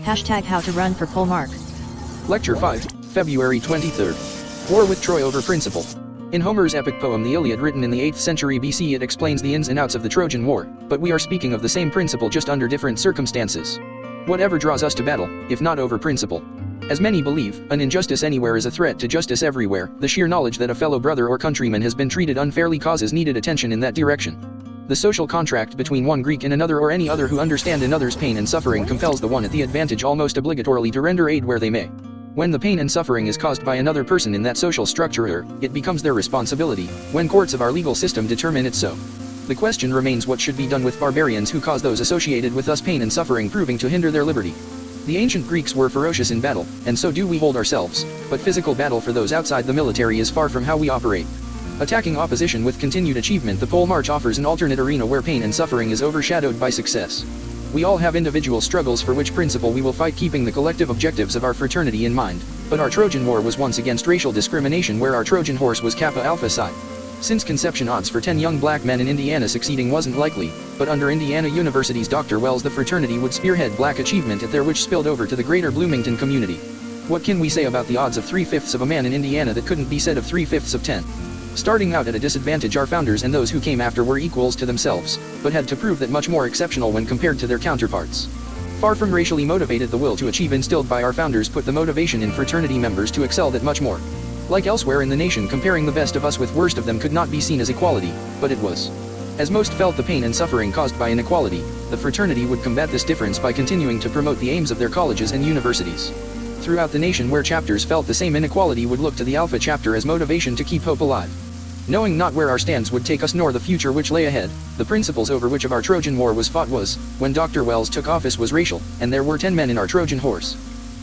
Hashtag how to run for Polemarch. Lecture 5, February 23rd. War with Troy over principle. In Homer's epic poem the Iliad, written in the 8th century BC, it explains the ins and outs of the Trojan War, but we are speaking of the same principle just under different circumstances. Whatever draws us to battle, if not over principle? As many believe, an injustice anywhere is a threat to justice everywhere. The sheer knowledge that a fellow brother or countryman has been treated unfairly causes needed attention in that direction. The social contract between one Greek and another, or any other who understand another's pain and suffering, compels the one at the advantage almost obligatorily to render aid where they may. When the pain and suffering is caused by another person in that social structure, it becomes their responsibility, when courts of our legal system determine it so. The question remains, what should be done with barbarians who cause those associated with us pain and suffering, proving to hinder their liberty? The ancient Greeks were ferocious in battle, and so do we hold ourselves, but physical battle for those outside the military is far from how we operate. Attacking opposition with continued achievement, the Polemarch offers an alternate arena where pain and suffering is overshadowed by success. We all have individual struggles for which principle we will fight, keeping the collective objectives of our fraternity in mind, but our Trojan War was once against racial discrimination, where our Trojan horse was Kappa Alpha Psi. Since conception, odds for 10 young black men in Indiana succeeding wasn't likely, but under Indiana University's Dr. Wells, the fraternity would spearhead black achievement at there, which spilled over to the greater Bloomington community. What can we say about the odds of 3/5 of a man in Indiana that couldn't be said of 3/5 of 10? Starting out at a disadvantage, our founders and those who came after were equals to themselves, but had to prove that much more exceptional when compared to their counterparts. Far from racially motivated, the will to achieve instilled by our founders put the motivation in fraternity members to excel that much more. Like elsewhere in the nation, comparing the best of us with worst of them could not be seen as equality, but it was. As most felt the pain and suffering caused by inequality, the fraternity would combat this difference by continuing to promote the aims of their colleges and universities. Throughout the nation where chapters felt the same inequality would look to the Alpha chapter as motivation to keep hope alive. Knowing not where our stands would take us nor the future which lay ahead, the principles over which of our Trojan War was fought was, when Dr. Wells took office, was racial, and there were 10 men in our Trojan horse.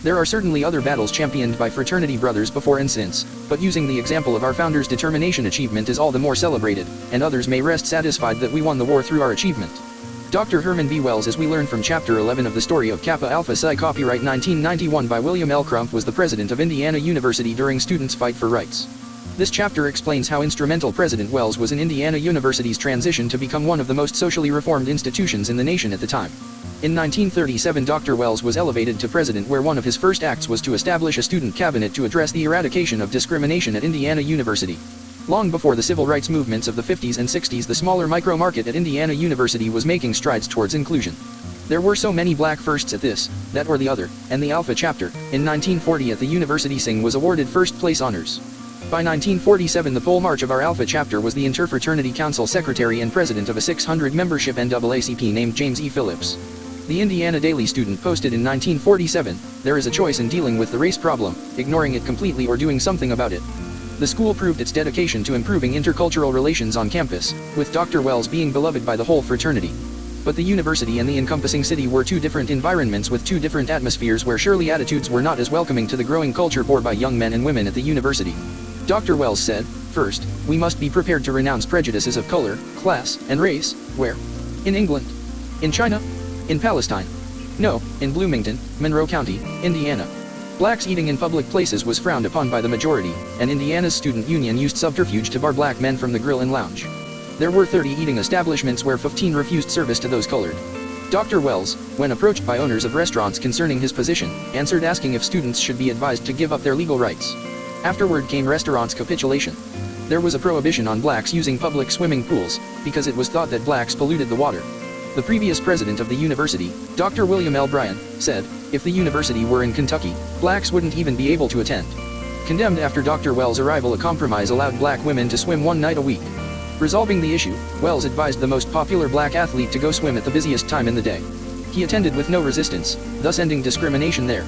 There are certainly other battles championed by fraternity brothers before and since, but using the example of our founders' determination, achievement is all the more celebrated, and others may rest satisfied that we won the war through our achievement. Dr. Herman B. Wells, as we learn from Chapter 11 of the story of Kappa Alpha Psi, copyright 1991 by William L. Crump, was the president of Indiana University during students' fight for rights. This chapter explains how instrumental President Wells was in Indiana University's transition to become one of the most socially reformed institutions in the nation at the time. In 1937, Dr. Wells was elevated to president, where one of his first acts was to establish a student cabinet to address the eradication of discrimination at Indiana University. Long before the civil rights movements of the 50s and 60s, the smaller micro-market at Indiana University was making strides towards inclusion. There were so many black firsts at this, that or the other, and the Alpha chapter, in 1940 at the university sing, was awarded first-place honors. By 1947, the Polemarch of our Alpha chapter was the Interfraternity Council secretary and president of a 600-membership NAACP named James E. Phillips. The Indiana Daily Student posted in 1947, "There is a choice in dealing with the race problem, ignoring it completely or doing something about it." The school proved its dedication to improving intercultural relations on campus, with Dr. Wells being beloved by the whole fraternity. But the university and the encompassing city were two different environments with two different atmospheres, where surely attitudes were not as welcoming to the growing culture borne by young men and women at the university. Dr. Wells said, "First, we must be prepared to renounce prejudices of color, class, and race." Where? In England? In China? In Palestine? No, in Bloomington, Monroe County, Indiana. Blacks eating in public places was frowned upon by the majority, and Indiana's student union used subterfuge to bar black men from the grill and lounge. There were 30 eating establishments where 15 refused service to those colored. Dr. Wells, when approached by owners of restaurants concerning his position, answered asking if students should be advised to give up their legal rights. Afterward came restaurants' capitulation. There was a prohibition on blacks using public swimming pools, because it was thought that blacks polluted the water. The previous president of the university, Dr. William L. Bryan, said, if the university were in Kentucky, blacks wouldn't even be able to attend. Condemned after Dr. Wells' arrival, a compromise allowed black women to swim one night a week. Resolving the issue, Wells advised the most popular black athlete to go swim at the busiest time in the day. He attended with no resistance, thus ending discrimination there.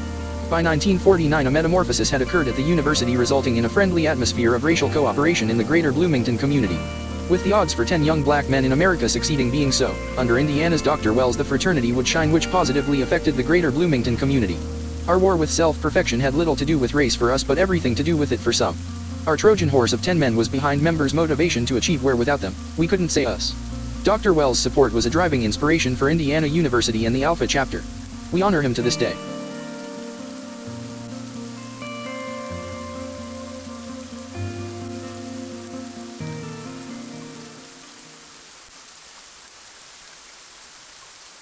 By 1949, a metamorphosis had occurred at the university, resulting in a friendly atmosphere of racial cooperation in the greater Bloomington community. With the odds for 10 young black men in America succeeding being so, under Indiana's Dr. Wells, the fraternity would shine, which positively affected the greater Bloomington community. Our war with self-perfection had little to do with race for us, but everything to do with it for some. Our Trojan horse of 10 men was behind members' motivation to achieve, where without them, we couldn't say us. Dr. Wells' support was a driving inspiration for Indiana University and the Alpha chapter. We honor him to this day.